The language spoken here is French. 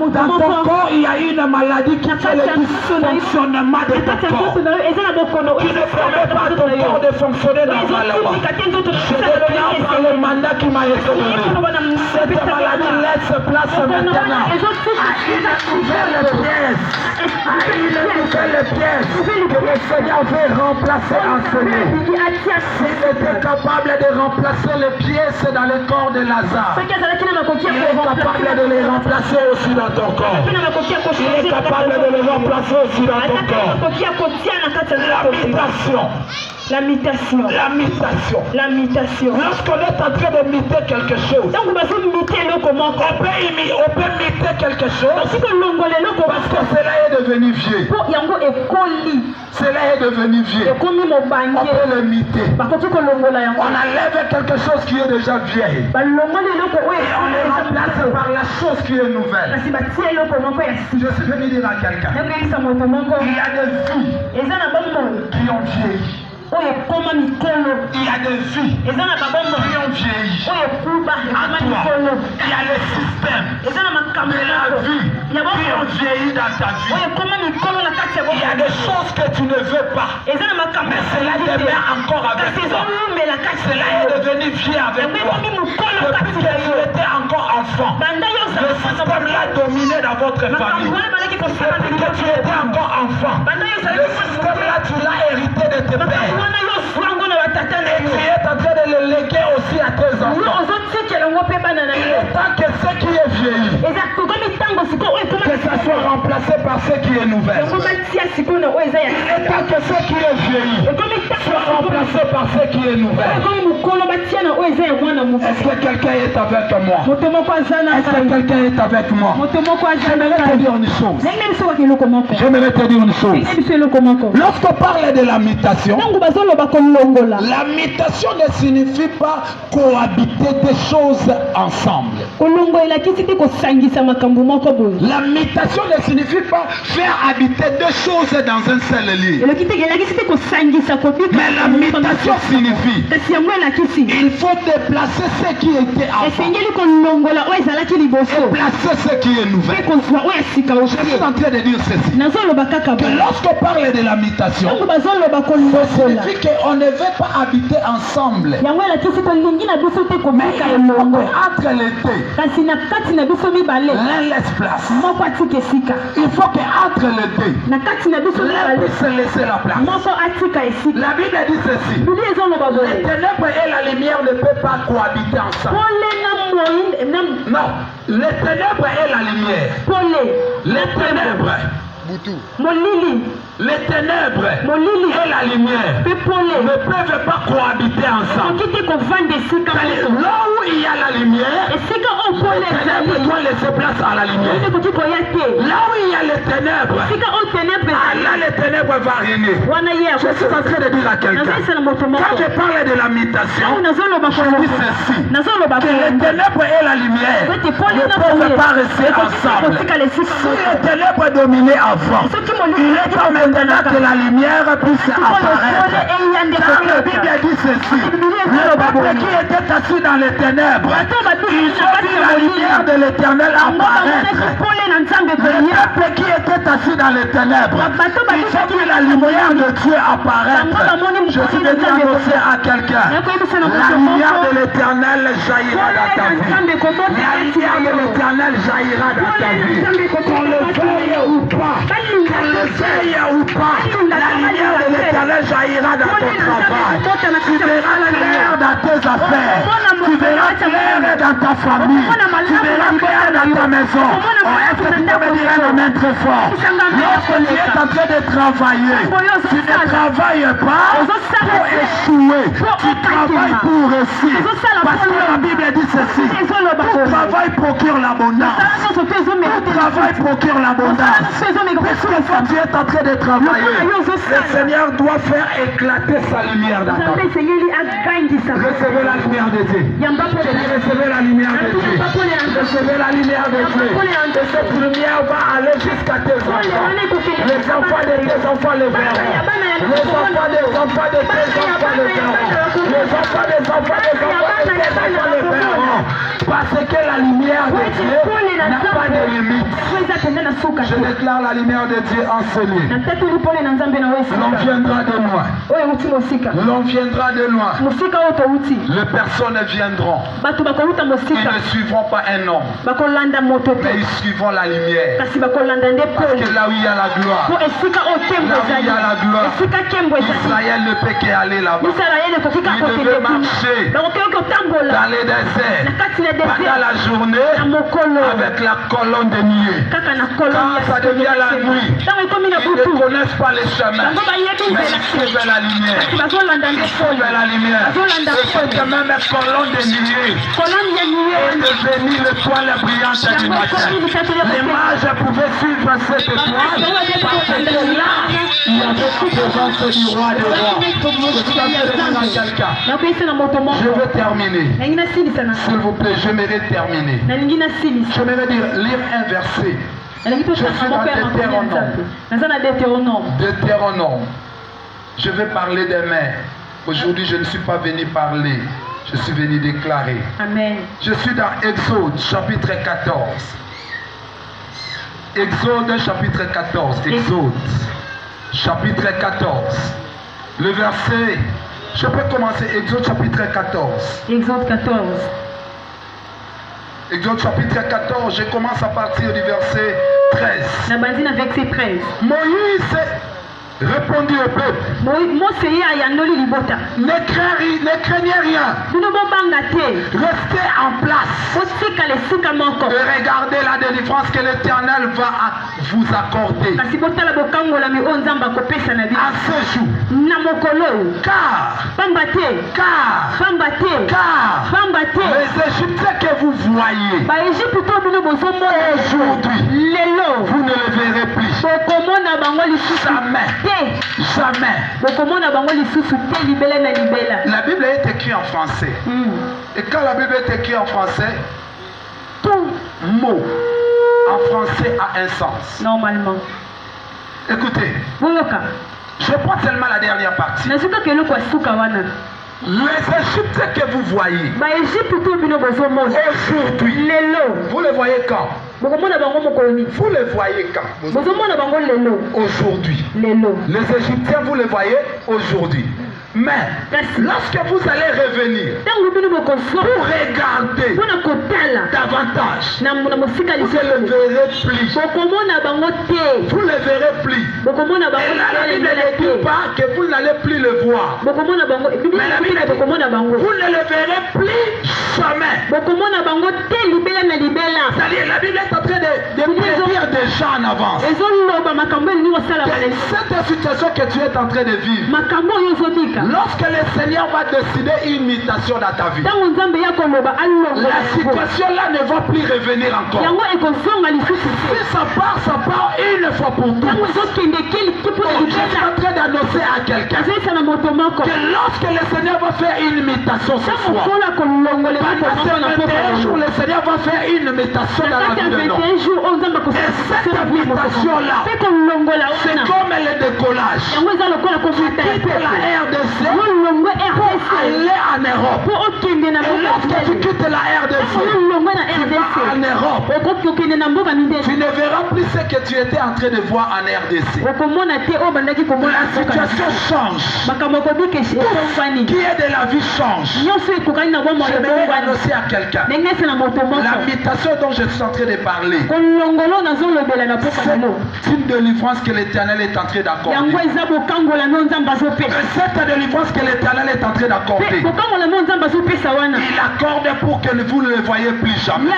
Dans ton corps, il y a une maladie qui fait le dysfonctionnement de ton corps. Qui ne permet pas à ton corps de fonctionner normalement. Je déclare par le mandat qui m'a été donné. Cette maladie laisse place maintenant à une nouvelle pièce. À une nouvelle pièce que le Seigneur veut remplacer en ce lieu. S'il était capable de remplacer les pièces dans le corps de Lazare, il est capable de les remplacer aussi dans ton corps. Il est capable de les remplacer aussi dans ton corps. L'imitation. Lorsqu'on est en train d'imiter quelque chose, on peut imiter quelque chose parce que cela est devenu vieux. Cela est devenu vieux. On peut l'imiter. On enlève quelque chose qui est déjà vieille. Et on le remplace par la chose qui est nouvelle. Je suis venu dire à quelqu'un, il y a des vies qui ont vieilli. Il y a des vies qui ont vieilli. En toi, il y a le système de la vie qui ont vieilli dans ta vie. Il y a des choses que tu ne veux pas, mais cela demeure encore avec toi. Cela est devenu vieux avec toi. Depuis que tu étais encore enfant, le système l'a dominé dans votre famille. Depuis que tu étais encore enfant, le système là, tu l'as hérité de tes pères. Et tu es en train de le léguer aussi à tes enfants. Il est temps que ce qui est vieilli, que ça soit remplacé par ce qui est nouvelle. Il est temps que ce qui est vieilli soit remplacé par ce qui est nouvelle. Est-ce que quelqu'un est avec moi? Est-ce que quelqu'un est avec moi? J'aimerais te dire une chose. J'aimerais te dire une chose. Lorsqu'on parle de la mutation ne signifie pas cohabiter des choses ensemble. La mutation ne signifie pas faire habiter deux choses dans un seul lieu. Mais la mutation signifie il faut déplacer ce qui était avant et placer ce qui est nouvel. Je suis en train de dire ceci, que lorsqu'on parle de la mutation, ça signifie qu'on ne veut pas habiter ensemble. Mais entre les deux, l'un laisse place. Il faut qu'entre les deux, l'un puisse laisser la place. La Bible dit ceci: les ténèbres et la lumière ne peuvent pas cohabiter ensemble. Non, les ténèbres et la lumière. Les ténèbres. Les ténèbres et la lumière ne peuvent pas cohabiter ensemble. Là où il y a la lumière, les ténèbres doivent laisser place à la lumière. Là où il y a les ténèbres, là les ténèbres vont régner. Je suis en train de dire à quelqu'un, quand je parle de la mutation, je dis ceci, que les ténèbres et la lumière ne peuvent pas rester ensemble. Si les ténèbres dominaient avant, il est temps maintenant que la lumière puisse apparaître. Car la Bible dit ceci: le peuple qui était assis dans les ténèbres, ils ont vu la lumière de l'Éternel apparaître. Le peuple qui était assis dans les ténèbres, ils ont vu la lumière de Dieu apparaître. Je suis venu annoncer à quelqu'un, la lumière de l'Éternel jaillira dans ta vie. La lumière de l'Éternel jaillira dans ta vie. Qu'on le veuille ou pas, qu'on le veuille ou pas, la lumière de l'Éternel jaillira dans ton travail. Tu verras la lumière dans tes affaires. Tu verras clair dans ta famille. Tu verras clair dans ta maison. Est-ce que tu peux me dire un amen très fort? Lorsque tu es en train de travailler, tu ne travailles pas pour échouer. Tu travailles pour réussir. Parce que la Bible dit ceci: tout travail procure l'abondance. Tout travail procure l'abondance. Puisque quand tu es en train de travailler, le Seigneur doit faire éclater sa lumière dans ta vie. Recevez la lumière de Dieu. Recevez la lumière de Dieu. Recevez la lumière de Dieu. Et cette lumière va aller jusqu'à tes enfants. Les enfants de tes enfants le verront. Les enfants des enfants de tes enfants le verront. Les enfants des enfants des enfants de tes enfants le verront. Parce que la lumière de Dieu n'a pas de limite. Je déclare la lumière de Dieu en ce lieu. L'on viendra de loin. L'on viendra de loin. Les personnes viendront. Ils ne suivront pas un homme, mais ils suivront la lumière. Parce que là où il y a la gloire, là où il y a la gloire, Israël ne peut qu'aller là-bas. Il devait marcher dans les déserts pendant la journée avec la colonne de nuée. Quand ça devient la nuit, ils ne connaissent pas les chemins, mais ils suivent la lumière. Ils suivent la lumière. Et cette même colonne de nuée est devenue l'étoile brillante du matin. L'image pouvait suivre cette étoile parce que là, il y avait présence du roi des rois. Je veux terminer. S'il vous plaît, j'aimerais terminer. J'aimerais lire un verset. Je suis dans Deutéronome. Je vais parler des mains. Aujourd'hui, je ne suis pas venu parler. Je suis venu déclarer. Amen. Je suis dans Exode, chapitre 14. Exode, chapitre 14. Exode, chapitre 14. Le verset, je peux commencer. Exode, chapitre 14. Exode 14. Exode chapitre 14, je commence à partir du verset 13. Moïse répondit au peuple. Ne craignez rien. Restez en place. Et regardez la délivrance que l'Éternel va vous accorder. À ce jour. Car les Égyptiens que vous voyez aujourd'hui, vous ne les verrez plus. Jamais. Jamais. La Bible est écrite en français. Et quand la Bible est écrite en français, tout mot en français a un sens. Normalement. Écoutez. Je prends seulement la dernière partie. Les Égyptiens que vous voyez aujourd'hui, vous les voyez quand? Vous les voyez quand? Aujourd'hui. Les Égyptiens, vous les voyez aujourd'hui. Mais lorsque vous allez revenir pour regarder davantage, vous ne le verrez plus. Vous ne le verrez plus. Et là, la Bible ne dit pas que vous n'allez plus le voir. Mais la Bible dit vous ne le verrez plus jamais. C'est-à-dire la Bible est en train de prédire déjà en avance. Cette situation que tu es en train de vivre, lorsque le Seigneur va décider une mutation dans ta vie, la situation là ne va plus revenir encore. Si ça part une fois pour toutes. Je suis en train d'annoncer à quelqu'un que lorsque le Seigneur va faire une mutation ce soir, pendant ces 21 jours, le Seigneur va faire une mutation dans la vie de l'homme. Et cette mutation là, c'est comme le décollage. Tu quittes la RDC pour aller en Europe. Et lorsque tu quittes la RDC, tu vas en Europe. Tu ne verras plus ce que tu étais en train de voir en RDC. La situation change. Qui est de la vie change. Je vais annoncer à quelqu'un. La mutation dont je suis en train de parler, c'est une délivrance que l'Éternel est en train d'accorder. Cette délivrance que l'Éternel est en train d'accorder, il accorde pour que vous ne le voyez plus jamais.